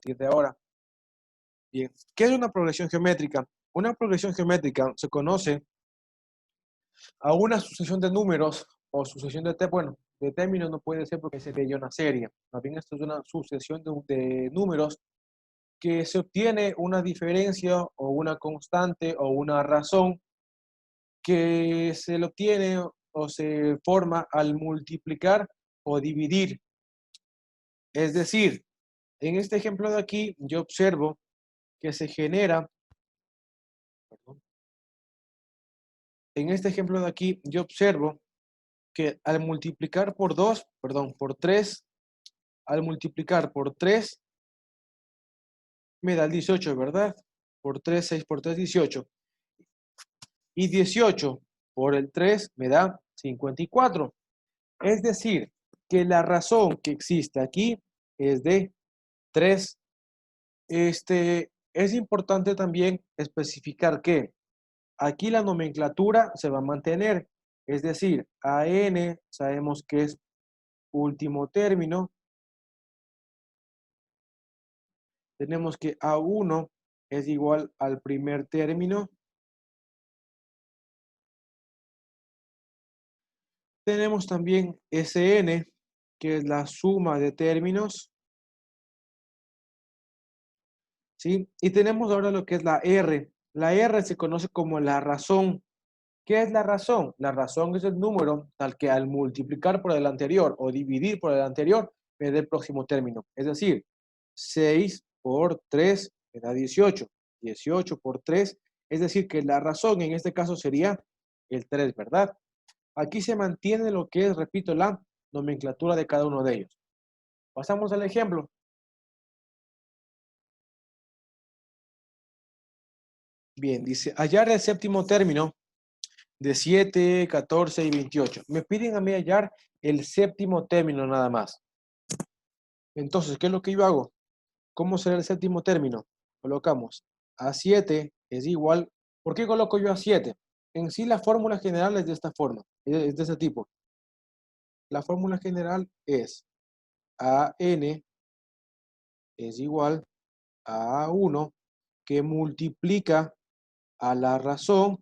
partir de ahora. Bien, ¿qué es una progresión geométrica? Una progresión geométrica se conoce a una sucesión de números o sucesión de términos no puede ser porque sería ya una serie. Más bien esto es una sucesión de números que se obtiene una diferencia o una constante o una razón que se le obtiene o se forma al multiplicar o dividir. Es decir, en este ejemplo de aquí yo observo que se genera, perdón, en este ejemplo de aquí yo observo que al multiplicar por 2, perdón, por 3, al multiplicar por 3 me da el 18, ¿verdad? Por 3, 6 por 3, 18. Y 18 por el 3 me da 54. Es decir, que la razón que existe aquí es de 3. Es importante también especificar que aquí la nomenclatura se va a mantener. Es decir, AN sabemos que es último término. Tenemos que A1 es igual al primer término. Tenemos también SN, que es la suma de términos, ¿sí? Y tenemos ahora lo que es la R. La R se conoce como la razón. ¿Qué es la razón? La razón es el número tal que al multiplicar por el anterior o dividir por el anterior me da el próximo término. Es decir, 6 por 3 me da 18. 18 por 3, es decir, que la razón en este caso sería el 3, ¿verdad? Aquí se mantiene lo que es, repito, la nomenclatura de cada uno de ellos. Pasamos al ejemplo. Bien, dice, hallar el séptimo término de 7, 14 y 28. Me piden a mí hallar el séptimo término nada más. Entonces, ¿qué es lo que yo hago? ¿Cómo será el séptimo término? Colocamos A7 es igual. ¿Por qué coloco yo A7? En sí la fórmula general es de esta forma, es de ese tipo. La fórmula general es AN es igual a A1 que multiplica a la razón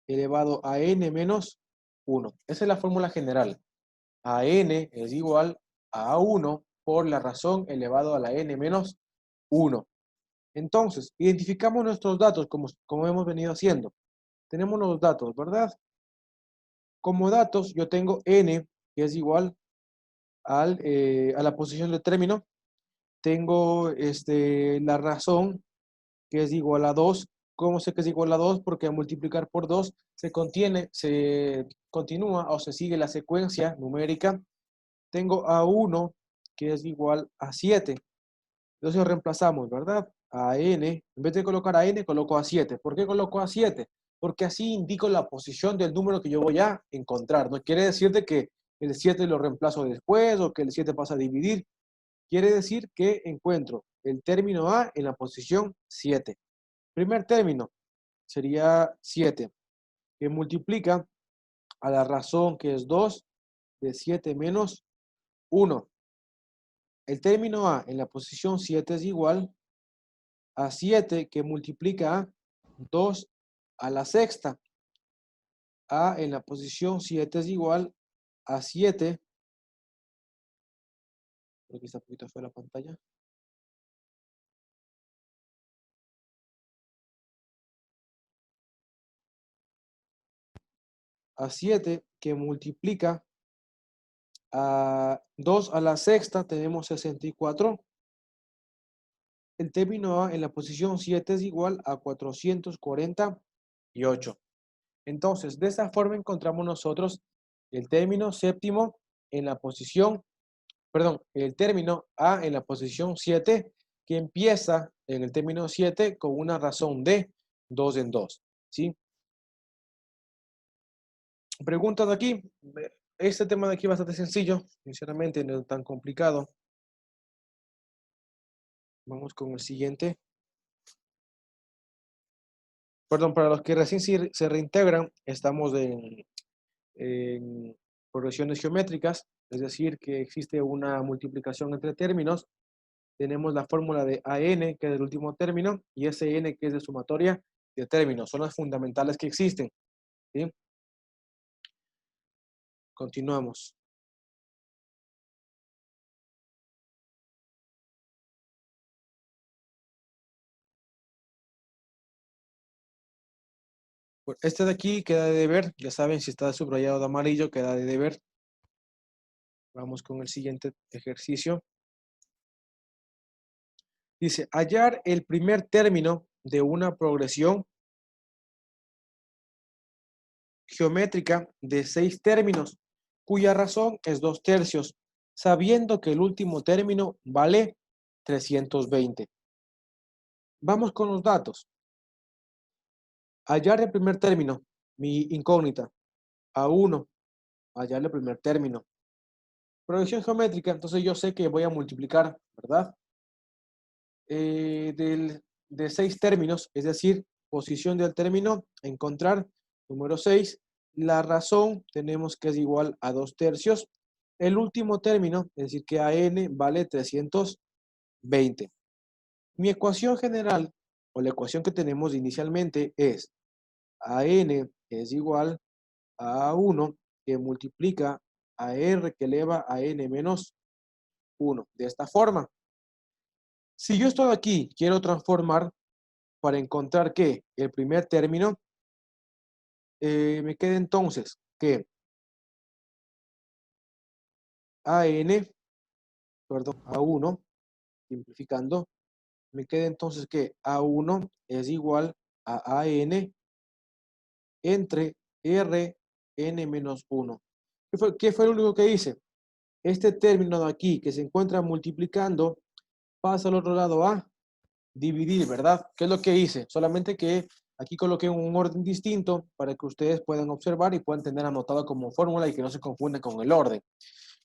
elevado a n menos 1. Esa es la fórmula general. A n es igual a A1 por la razón elevado a la n menos 1. Entonces, identificamos nuestros datos como hemos venido haciendo. Tenemos los datos, ¿verdad? Como datos, yo tengo n, que es igual a la posición de término. Tengo la razón, que es igual a 2. ¿Cómo sé que es igual a 2? Porque al multiplicar por 2 se continúa o se sigue la secuencia numérica. Tengo A1, que es igual a 7. Entonces reemplazamos, ¿verdad? A n, en vez de colocar a n, coloco a 7. ¿Por qué coloco a 7? Porque así indico la posición del número que yo voy a encontrar. No quiere decir de que el 7 lo reemplazo después o que el 7 pasa a dividir. Quiere decir que encuentro el término A en la posición 7. Primer término sería 7, que multiplica a la razón que es 2 de 7 menos 1. El término A en la posición 7 es igual a 7 que multiplica a 2 a la sexta. A en la posición 7 es igual a 7. Aquí está un poquito fuera de la pantalla. A 7 que multiplica a 2 a la sexta, tenemos 64. El término A en la posición 7 es igual a 448. Entonces, de esta forma encontramos nosotros el término séptimo en la posición, perdón, el término A en la posición 7, que empieza en el término 7 con una razón de 2 en 2. ¿Sí? Preguntas de aquí. Este tema de aquí es bastante sencillo, sinceramente no es tan complicado. Vamos con el siguiente. Perdón, para los que recién se reintegran, estamos en progresiones geométricas, es decir, que existe una multiplicación entre términos tenemos la fórmula de AN, que es el último término, y SN, que es de sumatoria de términos. Son las fundamentales que existen. ¿Sí? Continuamos. Bueno, este de aquí queda de deber. Ya saben, si está subrayado de amarillo, queda de deber. Vamos con el siguiente ejercicio. Dice, hallar el primer término de una progresión geométrica de 6 términos, cuya razón es 2/3, sabiendo que el último término vale 320. Vamos con los datos. Hallar el primer término, mi incógnita, A1, hallar el primer término. Progresión geométrica, entonces yo sé que voy a multiplicar, ¿verdad? De 6 términos, es decir, posición del término, encontrar número 6. La razón tenemos que es igual a 2/3. El último término, es decir, que AN vale 320. Mi ecuación general, o la ecuación que tenemos inicialmente es AN es igual a 1 que multiplica a R que eleva a N menos 1. De esta forma, si yo estoy aquí, quiero transformar para encontrar que el primer término, me queda entonces que AN, perdón, A1, simplificando, me queda entonces que A1 es igual a AN entre Rn menos 1. ¿Qué fue lo único que hice? Este término de aquí que se encuentra multiplicando pasa al otro lado a dividir, ¿verdad? ¿Qué es lo que hice? Solamente que aquí coloqué un orden distinto para que ustedes puedan observar y puedan tener anotado como fórmula y que no se confunda con el orden.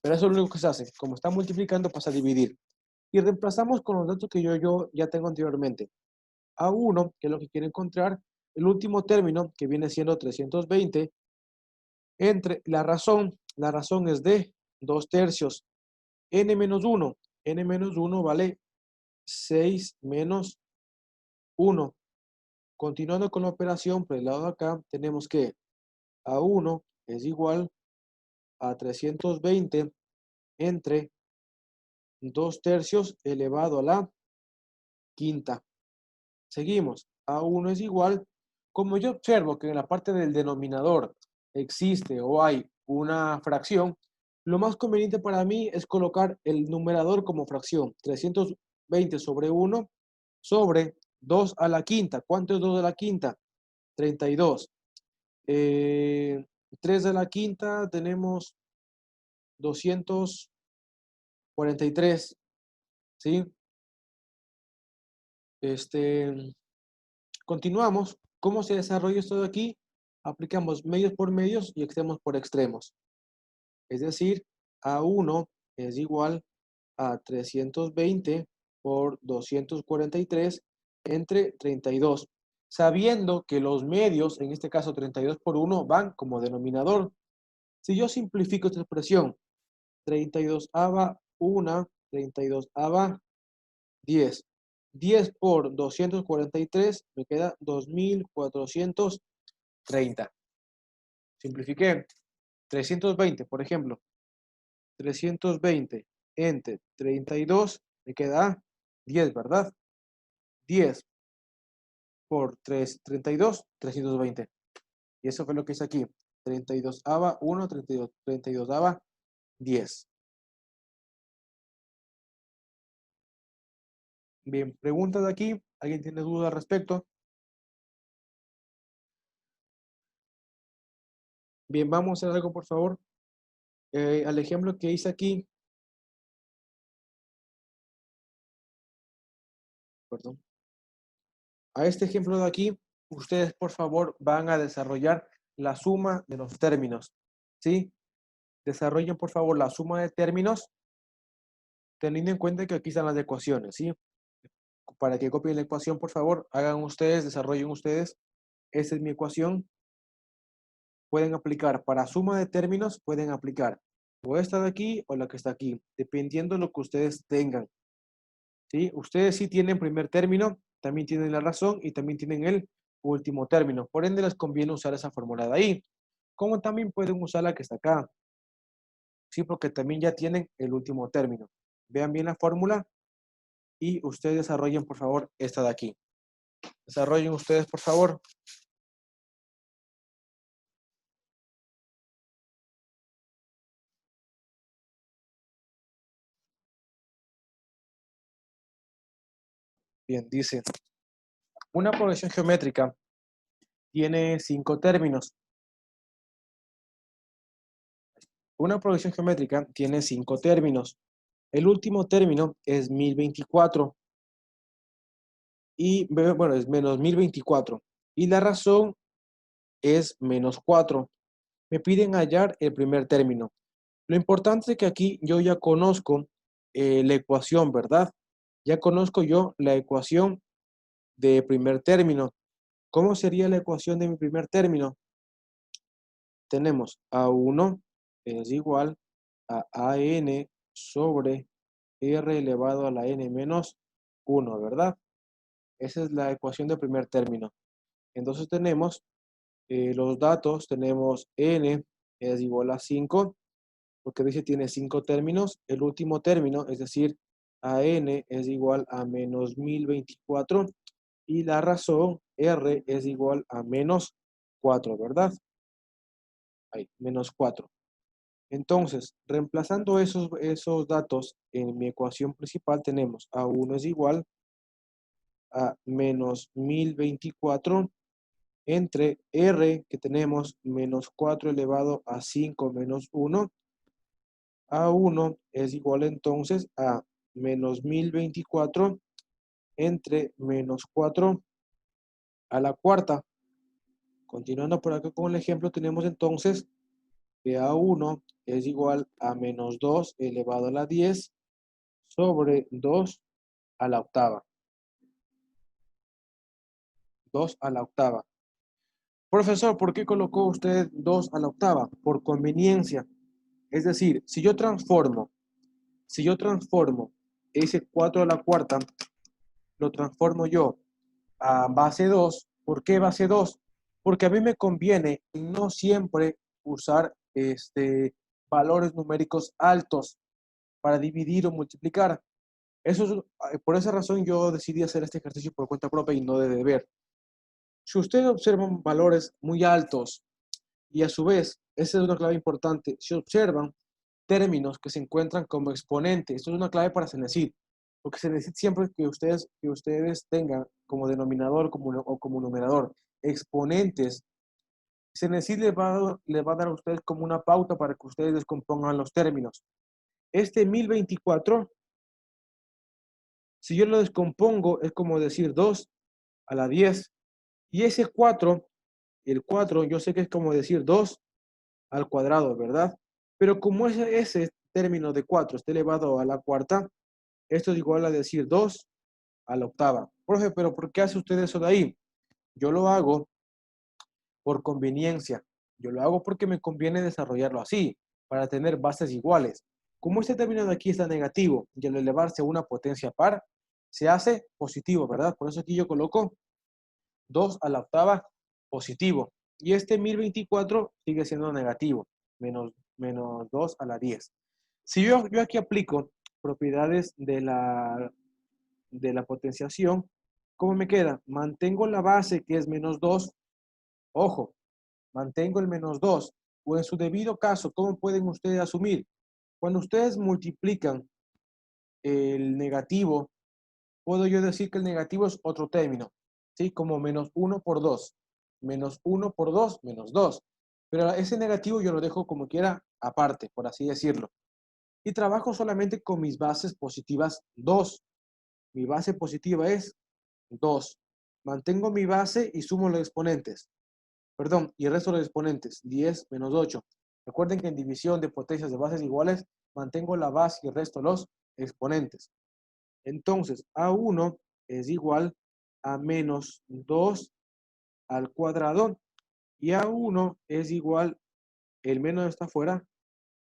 Pero eso es lo único que se hace. Como está multiplicando, pasa a dividir. Y reemplazamos con los datos que yo ya tengo anteriormente. A1, que es lo que quiero encontrar, el último término, que viene siendo 320, entre la razón es de 2/3. N menos 1. N menos 1 vale 6 menos 1. Continuando con la operación, por el lado de acá, tenemos que A1 es igual a 320 entre 2/3 elevado a la quinta. Seguimos. A1 es igual. Como yo observo que en la parte del denominador existe o hay una fracción, lo más conveniente para mí es colocar el numerador como fracción. 320 sobre 1 sobre 2 a la quinta. ¿Cuánto es 2 a la quinta? 32. 3 a la quinta tenemos 243. ¿Sí? Continuamos. ¿Cómo se desarrolla esto de aquí? Aplicamos medios por medios y extremos por extremos. Es decir, A1 es igual a 320 por 243 entre 32, sabiendo que los medios, en este caso 32 por 1, van como denominador. Si yo simplifico esta expresión, 32 ava 1, 32 ava 10. 10 por 243 me queda 2430. Simplifiqué. 320, por ejemplo. 320 entre 32 me queda 10, ¿verdad? 10 por 3, 32, 320. Y eso fue lo que hice aquí. 32 ava 1, 32, 32 ava 10. Bien, preguntas de aquí. ¿Alguien tiene duda al respecto? Bien, vamos a hacer algo, por favor. Al ejemplo que hice aquí, perdón. A este ejemplo de aquí, ustedes, por favor, van a desarrollar la suma de los términos. ¿Sí? Desarrollen, por favor, la suma de términos, teniendo en cuenta que aquí están las ecuaciones. ¿Sí? Para que copien la ecuación, por favor, hagan ustedes, desarrollen ustedes. Esta es mi ecuación. Pueden aplicar para suma de términos, pueden aplicar o esta de aquí o la que está aquí, dependiendo de lo que ustedes tengan. ¿sí? Ustedes sí tienen primer término, también tienen la razón y también tienen el último término. Por ende, les conviene usar esa fórmula de ahí. Como también pueden usar la que está acá. Sí, porque también ya tienen el último término. Vean bien la fórmula y ustedes desarrollen, por favor, esta de aquí. Desarrollen ustedes, por favor. Bien, dice, una progresión geométrica tiene 5 términos. Una progresión geométrica tiene 5 términos. El último término es 1024. Y, bueno, es menos 1024. Y la razón es menos 4. Me piden hallar el primer término. Lo importante es que aquí yo ya conozco la ecuación, ¿verdad? Ya conozco yo la ecuación de primer término. ¿Cómo sería la ecuación de mi primer término? Tenemos A1 es igual a AN sobre R elevado a la N menos 1, ¿verdad? Esa es la ecuación de primer término. Entonces tenemos los datos, tenemos N es igual a 5, porque dice tiene 5 términos. El último término, es decir, AN es igual a menos 1024 y la razón R es igual a menos 4, ¿verdad? Ahí, menos 4. Entonces, reemplazando esos datos en mi ecuación principal, tenemos A1 es igual a menos 1024 entre R, que tenemos menos 4 elevado a 5 menos 1. A1 es igual entonces a menos 1024 entre menos 4 a la cuarta. Continuando por acá con el ejemplo, tenemos entonces que A1 es igual a menos 2 elevado a la 10 sobre 2 a la octava. 2 a la octava. Profesor, ¿por qué colocó usted 2 a la octava? Por conveniencia. Es decir, si yo transformo ese 4 a la cuarta, lo transformo yo a base 2. ¿Por qué base 2? Porque a mí me conviene no siempre usar valores numéricos altos para dividir o multiplicar. Por esa razón yo decidí hacer este ejercicio por cuenta propia y no de deber. Si ustedes observan valores muy altos y a su vez, esa es una clave importante, si observan términos que se encuentran como exponentes, esto es una clave para Cenecit, porque Cenecit siempre que ustedes tengan como denominador o como numerador exponentes, Cenecit le va a dar a ustedes como una pauta para que ustedes descompongan los términos. Este 1024, si yo lo descompongo, es como decir 2 a la 10. Y ese 4, el 4, yo sé que es como decir 2 al cuadrado, ¿verdad? Pero como ese término de 4 está elevado a la cuarta, esto es igual a decir 2 a la octava. Profe, pero ¿por qué hace usted eso de ahí? Yo lo hago por conveniencia. Yo lo hago porque me conviene desarrollarlo así, para tener bases iguales. Como este término de aquí está negativo y al elevarse a una potencia par, se hace positivo, ¿verdad? Por eso aquí yo coloco 2 a la octava positivo. Y este 1024 sigue siendo negativo, menos 2 a la 10. Si yo aquí aplico propiedades de la potenciación, ¿cómo me queda? Mantengo la base que es menos 2. Ojo, mantengo el menos 2. O en su debido caso, ¿cómo pueden ustedes asumir? Cuando ustedes multiplican el negativo, puedo yo decir que el negativo es otro término, ¿sí? Como menos 1 por 2. Menos 1 por 2, menos 2. Pero ese negativo yo lo dejo como quiera aparte, por así decirlo. Y trabajo solamente con mis bases positivas 2. Mi base positiva es 2. Mantengo mi base y sumo los exponentes. Perdón, y el resto de los exponentes. 10 menos 8. Recuerden que en división de potencias de bases iguales, mantengo la base y el resto los exponentes. Entonces, A1 es igual a menos 2 al cuadrado y A1 es igual, el menos está afuera,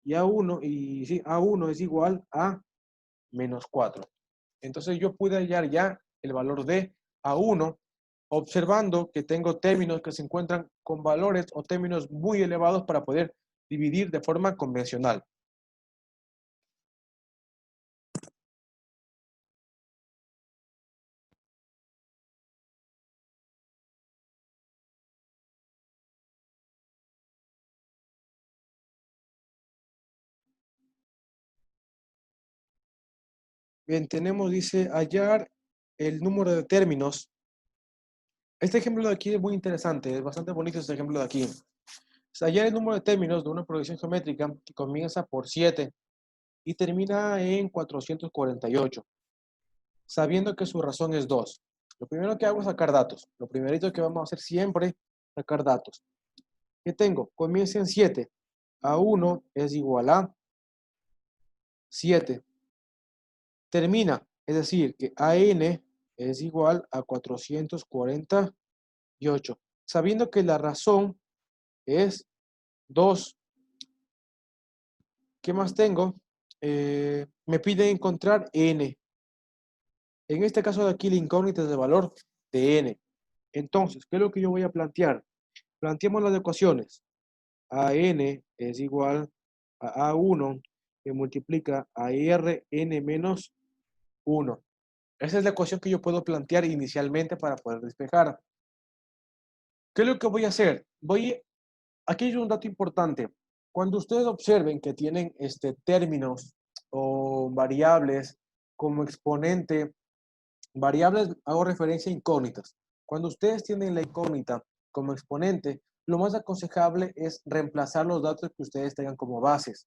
y A1 es igual a menos 4. Entonces yo pude hallar ya el valor de A1 observando que tengo términos que se encuentran con valores o términos muy elevados para poder dividir de forma convencional. Bien, tenemos, dice, hallar el número de términos. Este ejemplo de aquí es muy interesante, es bastante bonito este ejemplo de aquí. Hallar el número de términos de una progresión geométrica que comienza por 7 y termina en 448, sabiendo que su razón es 2. Lo primero que hago es sacar datos. Lo primerito que vamos a hacer siempre es sacar datos. ¿Qué tengo? Comienza en 7. A1 es igual a 7. Termina, es decir, que AN es igual a 448, sabiendo que la razón es 2. ¿Qué más tengo? Me pide encontrar N. En este caso de aquí la incógnita es de valor de N. Entonces, ¿qué es lo que yo voy a plantear? Planteamos las ecuaciones. AN es igual a A1 que multiplica a RN menos 1. Esa es la ecuación que yo puedo plantear inicialmente para poder despejar. ¿Qué es lo que voy a hacer? Aquí hay un dato importante. Cuando ustedes observen que tienen términos o variables como exponente, variables, hago referencia a incógnitas. Cuando ustedes tienen la incógnita como exponente, lo más aconsejable es reemplazar los datos que ustedes tengan como bases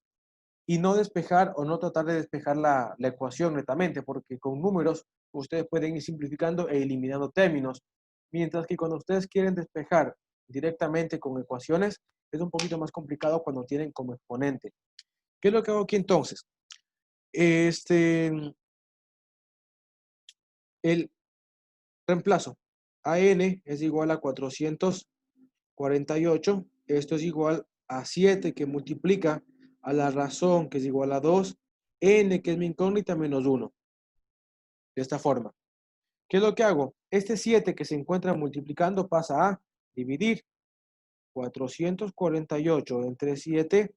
y no despejar o no tratar de despejar la ecuación netamente, porque con números ustedes pueden ir simplificando e eliminando términos, mientras que cuando ustedes quieren despejar directamente con ecuaciones, es un poquito más complicado cuando tienen como exponente. ¿Qué es lo que hago aquí entonces? El reemplazo. AN es igual a 448. Esto es igual a 7 que multiplica a la razón que es igual a 2. N que es mi incógnita menos 1. De esta forma. ¿Qué es lo que hago? Este 7 que se encuentra multiplicando pasa a dividir. 448 entre 7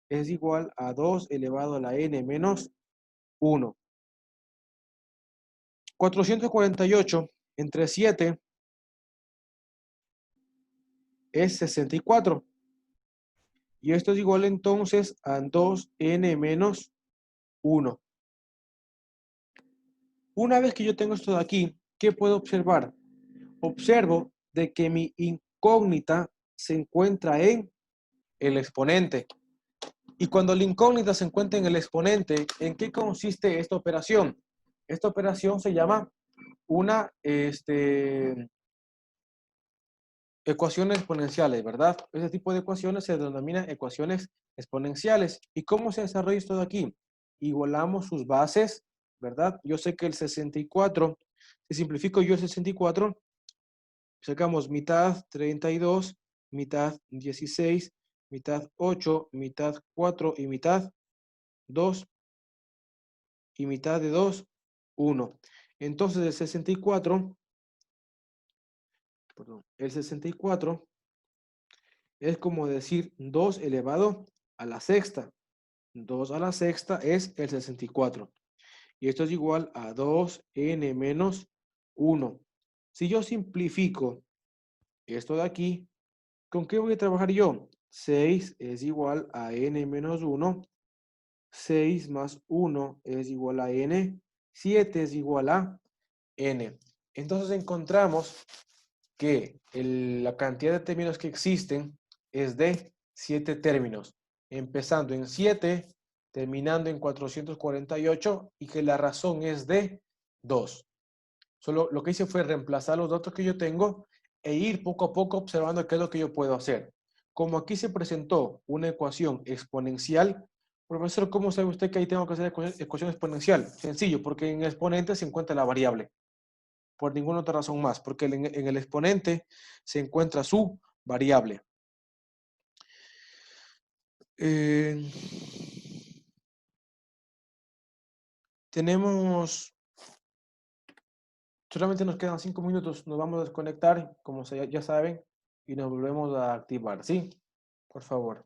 es igual a 2 elevado a la n menos 1. 448 entre 7 es 64. Y esto es igual entonces a 2n menos 1. Una vez que yo tengo esto de aquí, ¿qué puedo observar? Observo de que mi incógnita se encuentra en el exponente. Y cuando la incógnita se encuentra en el exponente, ¿en qué consiste esta operación? Esta operación se llama una ecuaciones exponenciales, ¿verdad? Ese tipo de ecuaciones se denomina ecuaciones exponenciales. ¿Y cómo se desarrolla esto de aquí? Igualamos sus bases, ¿verdad? Yo sé que el 64, si simplifico yo el 64, sacamos mitad 32, mitad 16, mitad 8, mitad 4 y mitad 2 y mitad de 2, 1. Entonces el 64 es como decir 2 elevado a la sexta. 2 a la sexta es el 64. Y esto es igual a 2n menos 1. Si yo simplifico esto de aquí, ¿con qué voy a trabajar yo? 6 es igual a n menos 1. 6 más 1 es igual a n. 7 es igual a n. Entonces encontramos que la cantidad de términos que existen es de 7 términos, empezando en 7, terminando en 448 y que la razón es de 2. Solo lo que hice fue reemplazar los datos que yo tengo e ir poco a poco observando qué es lo que yo puedo hacer. Como aquí se presentó una ecuación exponencial, profesor, ¿cómo sabe usted que ahí tengo que hacer ecuación exponencial? Sencillo, porque en el exponente se encuentra la variable. Por ninguna otra razón más, porque en el exponente se encuentra su variable. Tenemos Solamente nos quedan 5 minutos. Nos vamos a desconectar, como ya saben, y nos volvemos a activar. ¿Sí? Por favor.